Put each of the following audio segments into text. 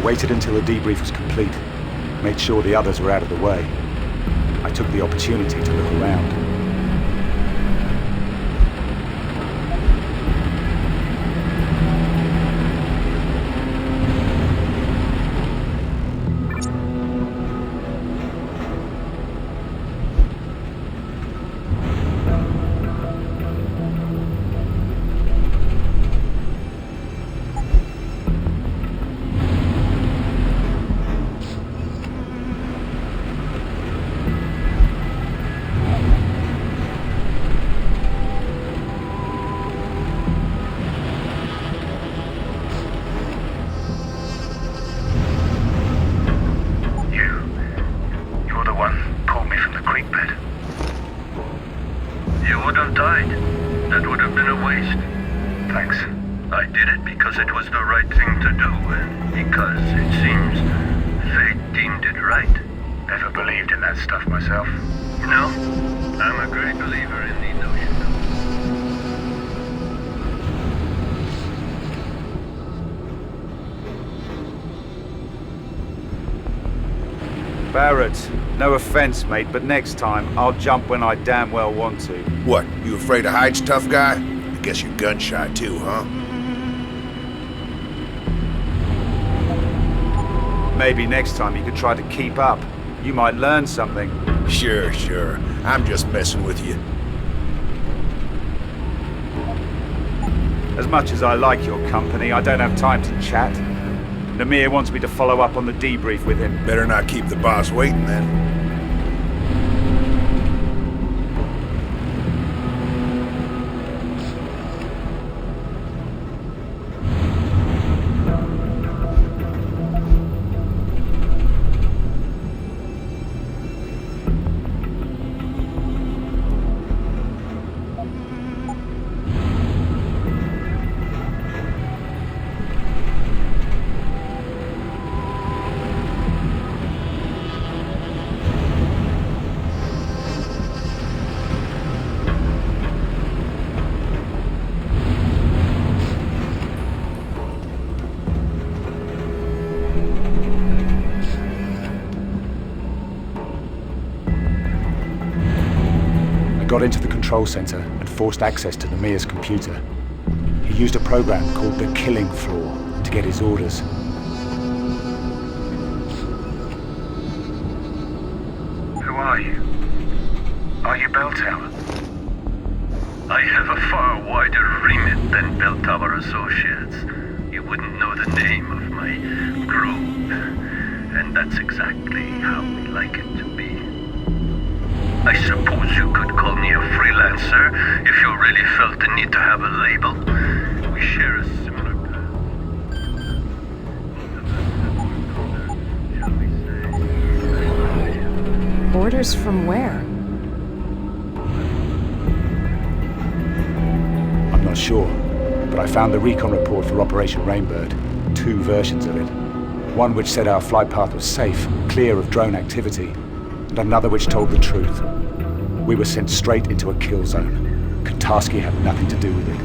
waited until the debrief was complete, made sure the others were out of the way. I took the opportunity to look around. Barrett, no offense, mate, but next time, I'll jump when I damn well want to. What, you afraid of heights, tough guy? I guess you're gun-shy too, huh? Maybe next time you could try to keep up. You might learn something. Sure. I'm just messing with you. As much as I like your company, I don't have time to chat. Namir wants me to follow up on the debrief with him. Better not keep the boss waiting, then. Got into the control center and forced access to Namir's computer. He used a program called the Killing Floor to get his orders. Who are you? Are you Bell Tower? I have a far wider remit than Bell Tower Associates. You wouldn't know the name of my group. And that's exactly how we like it to be. I suppose you could call me a freelancer if you really felt the need to have a label. We share a similar path. Orders from where? I'm not sure, but I found the recon report for Operation Rainbird. 2 versions of it. One which said our flight path was safe, clear of drone activity, and another which told the truth. We were sent straight into a kill zone. Kontarsky had nothing to do with it.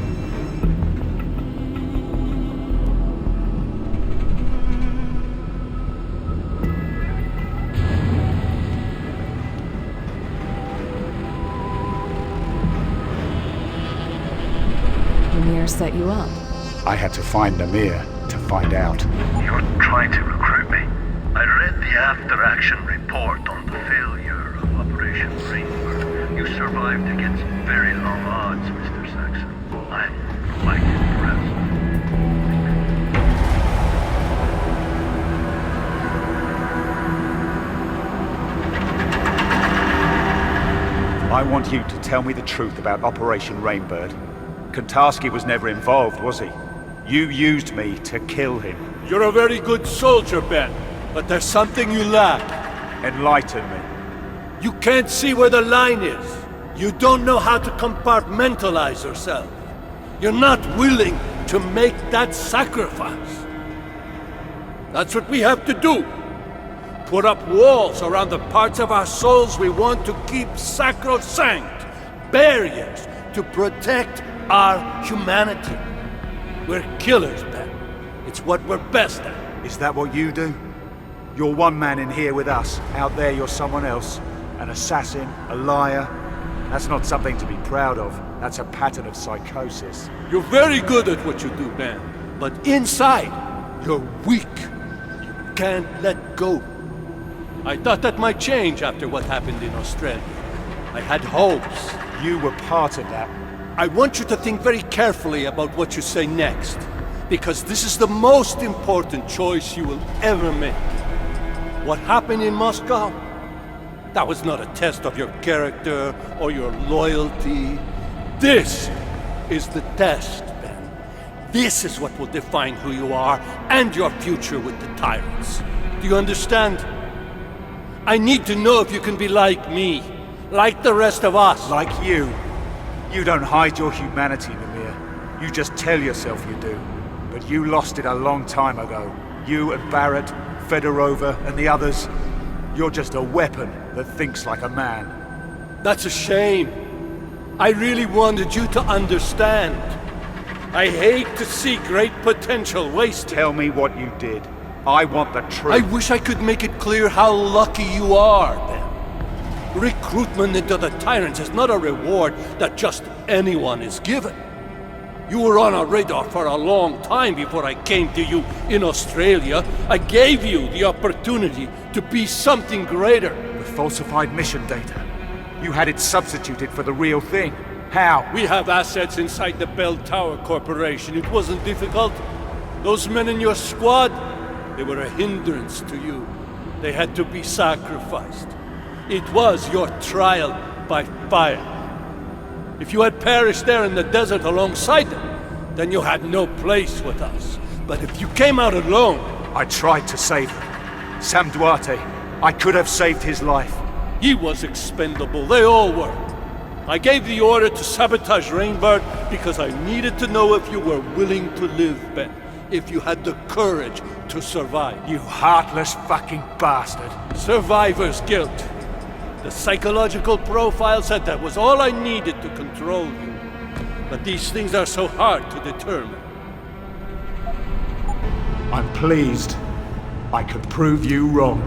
Namir set you up. I had to find Namir to find out. You're trying to recruit me? I read the after-action report on the failure of Operation Rainbird. You survived against very long odds, Mr. Saxon. I'm quite impressed. I want you to tell me the truth about Operation Rainbird. Kontarsky was never involved, was he? You used me to kill him. You're a very good soldier, Ben, but there's something you lack. Enlighten me. You can't see where the line is. You don't know how to compartmentalize yourself. You're not willing to make that sacrifice. That's what we have to do. Put up walls around the parts of our souls we want to keep sacrosanct. Barriers to protect our humanity. We're killers, Ben. It's what we're best at. Is that what you do? You're one man in here with us. Out there you're someone else. An assassin, a liar. That's not something to be proud of. That's a pattern of psychosis. You're very good at what you do, man. But inside, you're weak. You can't let go. I thought that might change after what happened in Australia. I had hopes. You were part of that. I want you to think very carefully about what you say next. Because this is the most important choice you will ever make. What happened in Moscow? That was not a test of your character or your loyalty. This is the test, Ben. This is what will define who you are and your future with the tyrants. Do you understand? I need to know if you can be like me, like the rest of us. Like you. You don't hide your humanity, Namir. You just tell yourself you do. But you lost it a long time ago. You and Barrett, Fedorova, and the others. You're just a weapon that thinks like a man. That's a shame. I really wanted you to understand. I hate to see great potential wasted. Tell me what you did. I want the truth. I wish I could make it clear how lucky you are, Ben. Recruitment into the Tyrants is not a reward that just anyone is given. You were on our radar for a long time before I came to you in Australia. I gave you the opportunity to be something greater. The falsified mission data. You had it substituted for the real thing. How? We have assets inside the Bell Tower Corporation. It wasn't difficult. Those men in your squad, they were a hindrance to you. They had to be sacrificed. It was your trial by fire. If you had perished there in the desert alongside them, then you had no place with us. But if you came out alone... I tried to save him. Sam Duarte. I could have saved his life. He was expendable. They all were. I gave the order to sabotage Rainbird because I needed to know if you were willing to live, Ben. If you had the courage to survive. You heartless fucking bastard. Survivor's guilt. The psychological profile said that was all I needed to control you. But these things are so hard to determine. I'm pleased. I could prove you wrong.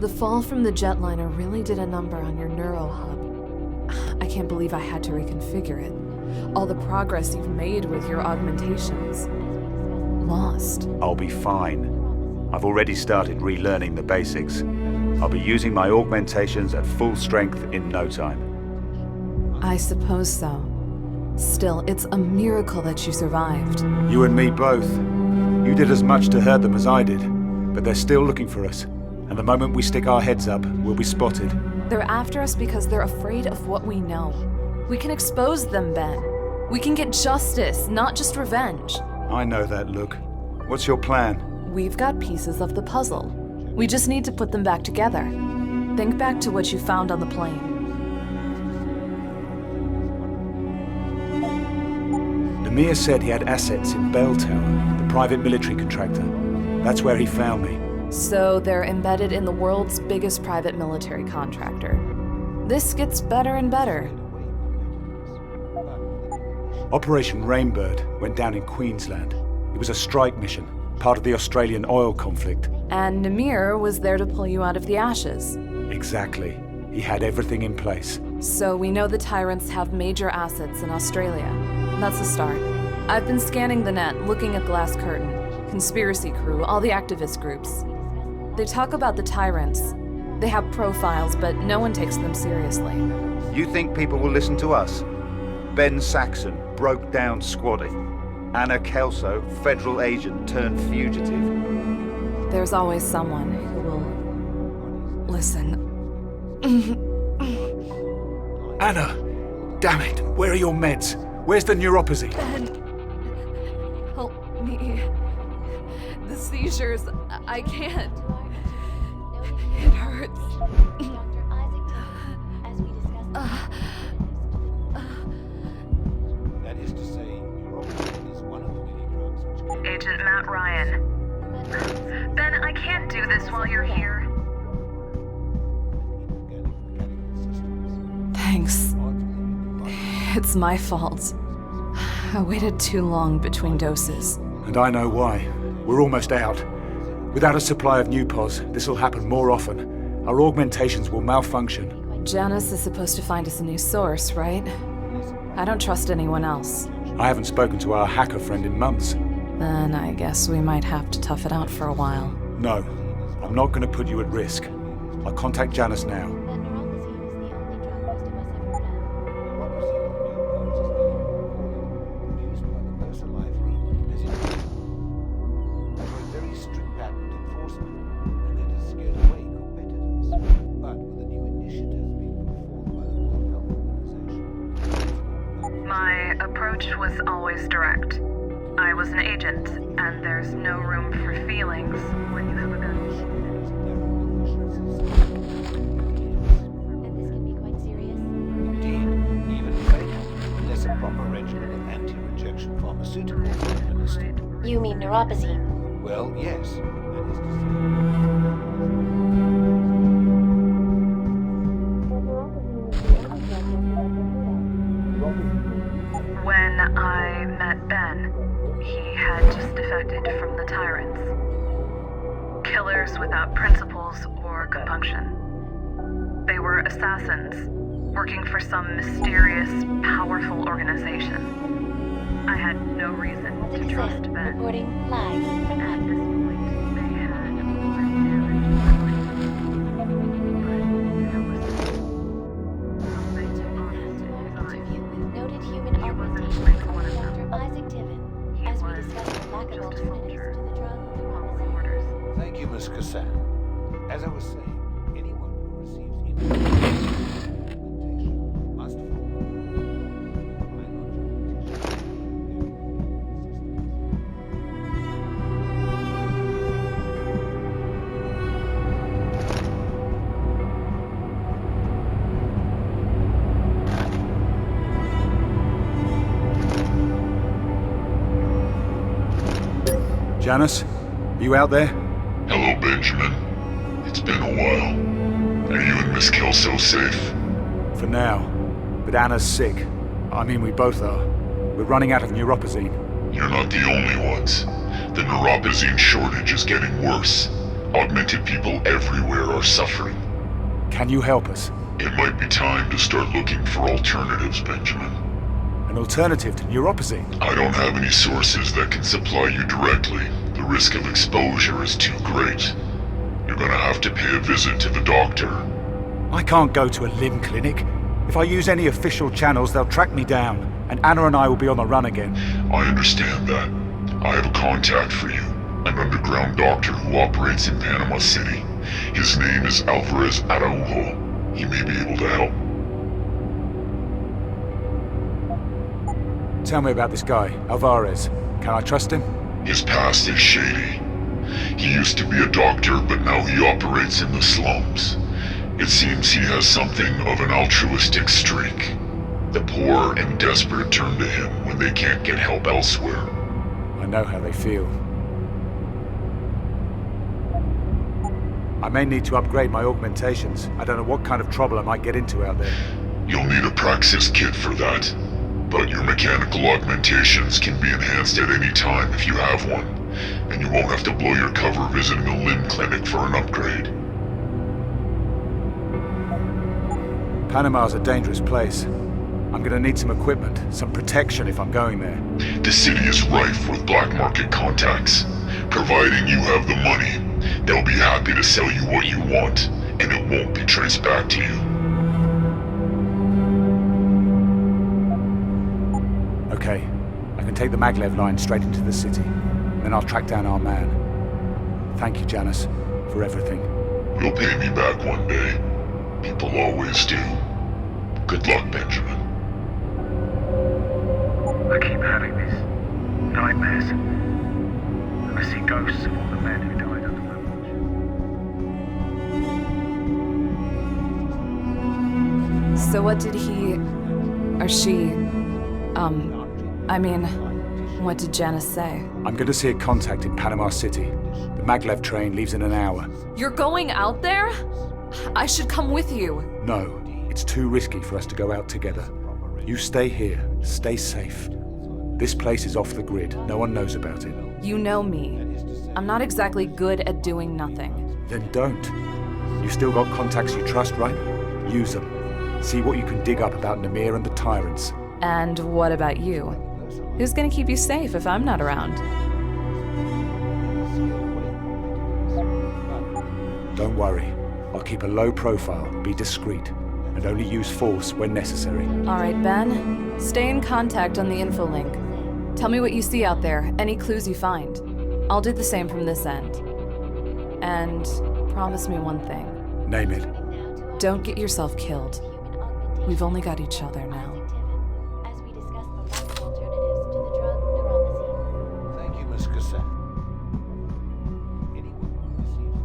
The fall from the jetliner really did a number on your neuro hub. I can't believe I had to reconfigure it. All the progress you've made with your augmentations. Lost. I'll be fine. I've already started relearning the basics. I'll be using my augmentations at full strength in no time. I suppose so. Still, it's a miracle that you survived. You and me both. You did as much to hurt them as I did, but they're still looking for us. And the moment we stick our heads up, we'll be spotted. They're after us because they're afraid of what we know. We can expose them, Ben. We can get justice, not just revenge. I know that, Luke. What's your plan? We've got pieces of the puzzle. We just need to put them back together. Think back to what you found on the plane. Namir said he had assets in Bell Tower, the private military contractor. That's where he found me. So they're embedded in the world's biggest private military contractor. This gets better and better. Operation Rainbird went down in Queensland. It was a strike mission, part of the Australian oil conflict. And Namir was there to pull you out of the ashes. Exactly. He had everything in place. So we know the Tyrants have major assets in Australia. That's a start. I've been scanning the net, looking at Glass Curtain, Conspiracy Crew, all the activist groups. They talk about the Tyrants, They have profiles, but no one takes them seriously. You think people will listen to us? Ben Saxon, broke down squatting. Anna Kelso, federal agent turned fugitive. There's always someone who will listen. Anna! Damn it! Where are your meds? Where's the neuropathy? Ben, help me. The seizures, I can't. It hurts. That is to say, neuropozyne is one of the many drugs which can... Agent Matt Ryan. Ben, I can't do this while you're here. Thanks. It's my fault. I waited too long between doses. And I know why. We're almost out. Without a supply of new pods, this will happen more often. Our augmentations will malfunction. Janice is supposed to find us a new source, right? I don't trust anyone else. I haven't spoken to our hacker friend in months. Then I guess we might have to tough it out for a while. No, I'm not going to put you at risk. I'll contact Janice now. My approach was always direct. I was an agent, and there's no room for feelings when you have a gun. And this can be quite serious. Indeed, even fatal, unless a proper regimen of anti-rejection pharmaceuticals is administered. You mean neuropazine? Well, yes. That is to say... When I met Ben, he had just defected from the Tyrants. Killers without principles or compunction. They were assassins, working for some mysterious, powerful organization. I had no reason to trust Ben. Reporting live from At this point, they had interview with noted human augmentation Dr. Isaac Tiven, as we discuss the lack of alternatives to the drug neuropazine. Thank you, Miss Cassan. As I was saying, anyone who receives augmentation must Janice, you out there? Hello, Benjamin. It's been a while. Are you and Miss Kelso safe? For now. But Anna's sick. I mean, we both are. We're running out of neuropazine. You're not the only ones. The neuropazine shortage is getting worse. Augmented people everywhere are suffering. Can you help us? It might be time to start looking for alternatives, Benjamin. An alternative to neuropazine? I don't have any sources that can supply you directly. The risk of exposure is too great. You're gonna have to pay a visit to the doctor. I can't go to a limb clinic. If I use any official channels, they'll track me down, and Anna and I will be on the run again. I understand that. I have a contact for you. An underground doctor who operates in Panama City. His name is Alvarez Araujo. He may be able to help. Tell me about this guy, Alvarez. Can I trust him? His past is shady. He used to be a doctor, but now he operates in the slums. It seems he has something of an altruistic streak. The poor and desperate turn to him when they can't get help elsewhere. I know how they feel. I may need to upgrade my augmentations. I don't know what kind of trouble I might get into out there. You'll need a Praxis kit for that. But your mechanical augmentations can be enhanced at any time if you have one, and you won't have to blow your cover visiting a limb clinic for an upgrade. Panama's a dangerous place. I'm gonna need some equipment, some protection if I'm going there. The city is rife with black market contacts. Providing you have the money, they'll be happy to sell you what you want, and it won't be traced back to you. Okay, I can take the maglev line straight into the city. Then I'll track down our man. Thank you, Janice, for everything. You'll pay me back one day. People always do. Good luck, Benjamin. I keep having these nightmares. And I see ghosts of all the men who died under my watch. So what did he... or she... what did Janice say? I'm going to see a contact in Panama City. The maglev train leaves in an hour. You're going out there? I should come with you. No, it's too risky for us to go out together. You stay here. Stay safe. This place is off the grid. No one knows about it. You know me. I'm not exactly good at doing nothing. Then don't. You still got contacts you trust, right? Use them. See what you can dig up about Namir and the tyrants. And what about you? Who's gonna keep you safe if I'm not around? Don't worry. I'll keep a low profile, be discreet, and only use force when necessary. All right, Ben. Stay in contact on the info link. Tell me what you see out there, any clues you find. I'll do the same from this end. And promise me one thing. Name it. Don't get yourself killed. We've only got each other now. As we discuss the possible alternatives to the drug neuromasine. Thank you, Miss Cassette. Anyone who receives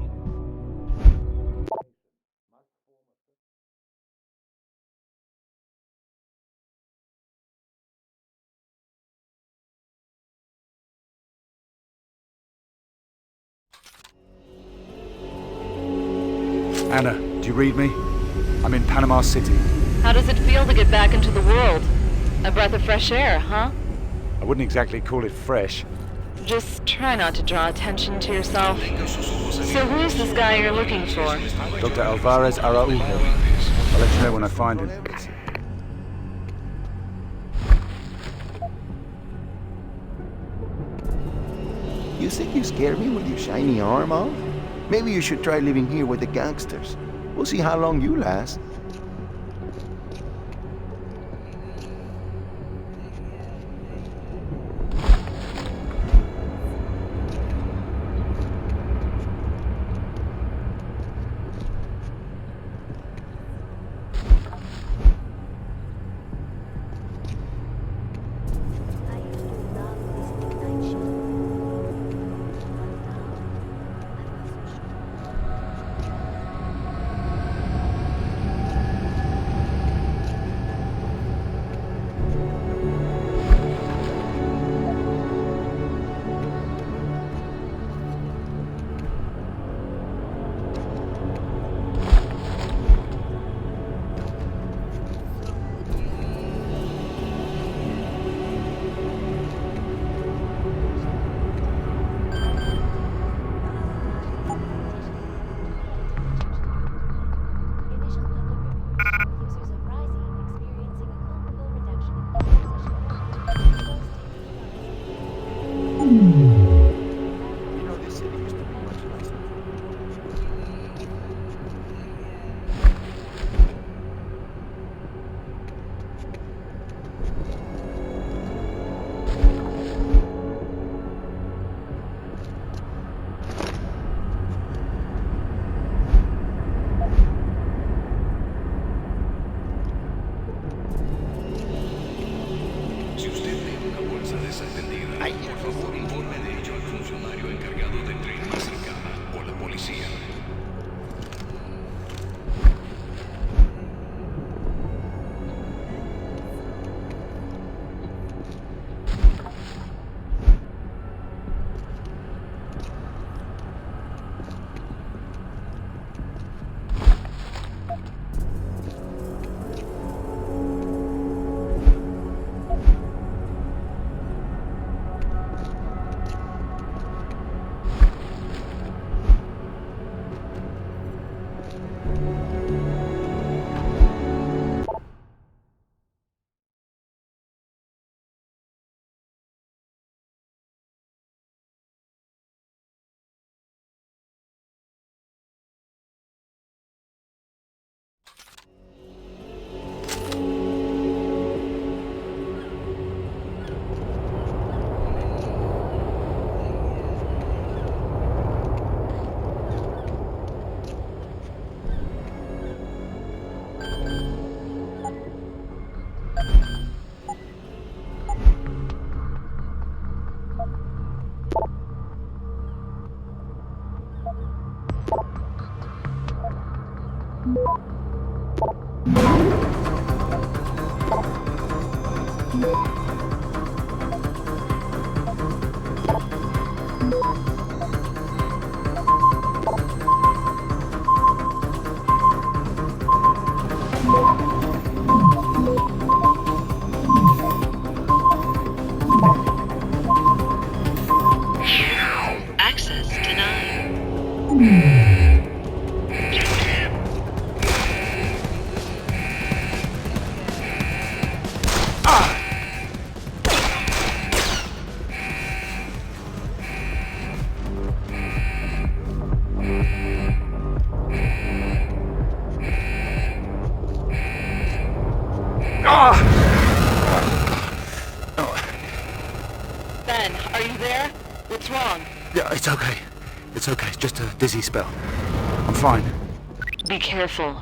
Anna, do you read me? I'm in Panama City. How does it feel to get back into the world? A breath of fresh air, huh? I wouldn't exactly call it fresh. Just try not to draw attention to yourself. So who's this guy you're looking for? Dr. Alvarez Araujo. I'll let you know when I find him. You think you scare me with your shiny arm on? Maybe you should try living here with the gangsters. We'll see how long you last. Access denied. Ben, are you there? What's wrong? Yeah, it's okay. It's okay. Just a dizzy spell. I'm fine. Be careful.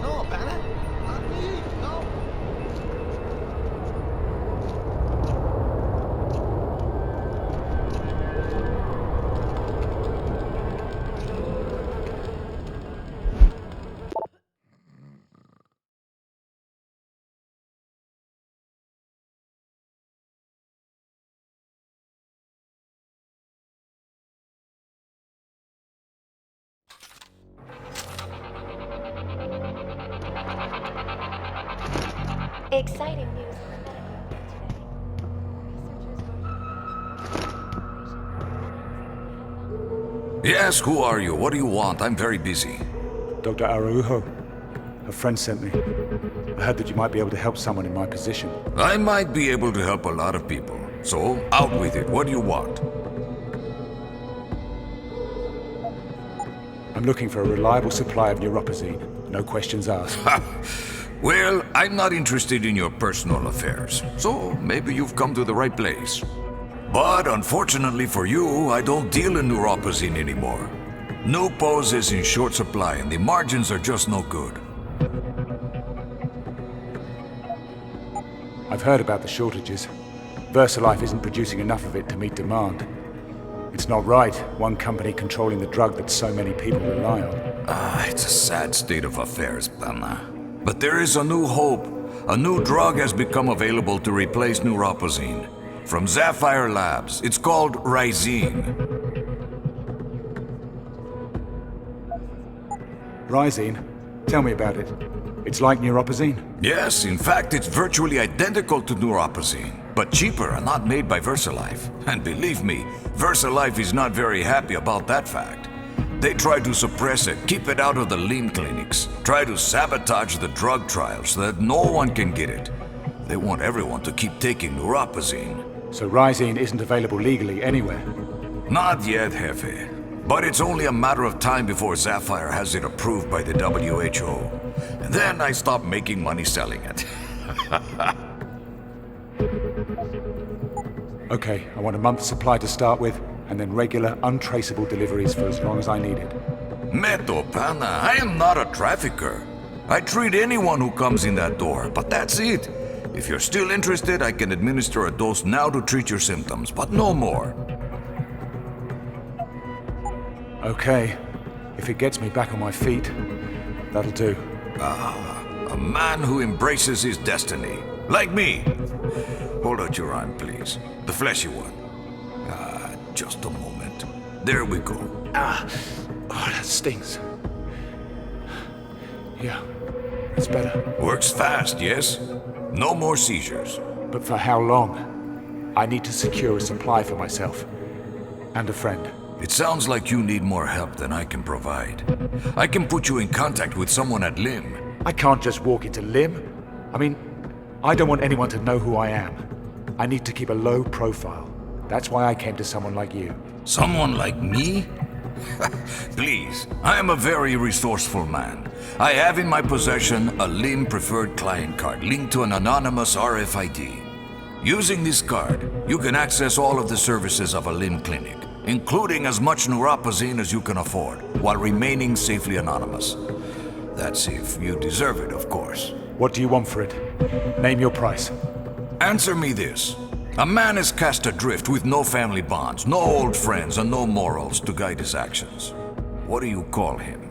No, Banner. Not me. No. Exciting news in the medical field today. Yes, who are you? What do you want? I'm very busy. Dr. Araujo. A friend sent me. I heard that you might be able to help someone in my position. I might be able to help a lot of people. So, out with it. What do you want? I'm looking for a reliable supply of neuropazine. No questions asked. Well, I'm not interested in your personal affairs. So, maybe you've come to the right place. But unfortunately for you, I don't deal in neuropazine anymore. Nupos is in short supply and the margins are just no good. I've heard about the shortages. VersaLife isn't producing enough of it to meet demand. It's not right, one company controlling the drug that so many people rely on. It's a sad state of affairs, Pana. But there is a new hope. A new drug has become available to replace neuropazine. From Sapphire Labs. It's called Rysine. Rysine? Tell me about it. It's like neuropazine? Yes, in fact, it's virtually identical to neuropazine, but cheaper and not made by VersaLife. And believe me, VersaLife is not very happy about that fact. They try to suppress it, keep it out of the lean clinics, try to sabotage the drug trials so that no one can get it. They want everyone to keep taking neuropazine. So Rysine isn't available legally anywhere? Not yet, Jefe. But it's only a matter of time before Sapphire has it approved by the WHO. And then I stop making money selling it. Okay, I want a month's supply to start with, and then regular, untraceable deliveries for as long as I need it. Meto, Pana, I am not a trafficker. I treat anyone who comes in that door, but that's it. If you're still interested, I can administer a dose now to treat your symptoms, but no more. Okay. If it gets me back on my feet, that'll do. A man who embraces his destiny. Like me. Hold out your arm, please. The fleshy one. Just a moment. There we go. Oh, that stings. Yeah, it's better. Works fast, yes? No more seizures. But for how long? I need to secure a supply for myself. And a friend. It sounds like you need more help than I can provide. I can put you in contact with someone at LIM. I can't just walk into LIM. I mean, I don't want anyone to know who I am. I need to keep a low profile. That's why I came to someone like you. Someone like me? Please, I am a very resourceful man. I have in my possession a LIM preferred client card linked to an anonymous RFID. Using this card, you can access all of the services of a LIM clinic, including as much neuropozyne as you can afford, while remaining safely anonymous. That's if you deserve it, of course. What do you want for it? Name your price. Answer me this. A man is cast adrift with no family bonds, no old friends, and no morals to guide his actions. What do you call him?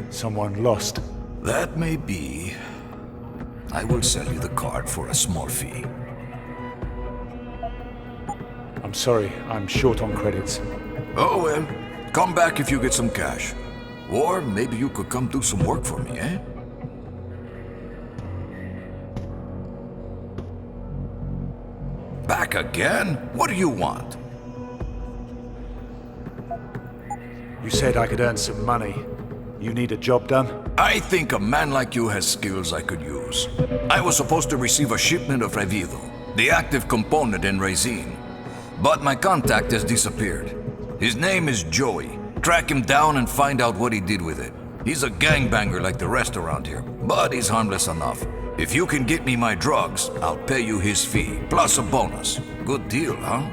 Someone lost. That may be. I will sell you the card for a small fee. I'm sorry, I'm short on credits. Oh well, come back if you get some cash. Or maybe you could come do some work for me, eh? Back again? What do you want? You said I could earn some money. You need a job done? I think a man like you has skills I could use. I was supposed to receive a shipment of Revido, the active component in Resin. But my contact has disappeared. His name is Joey. Track him down and find out what he did with it. He's a gangbanger like the rest around here, but he's harmless enough. If you can get me my drugs, I'll pay you his fee, plus a bonus. Good deal, huh?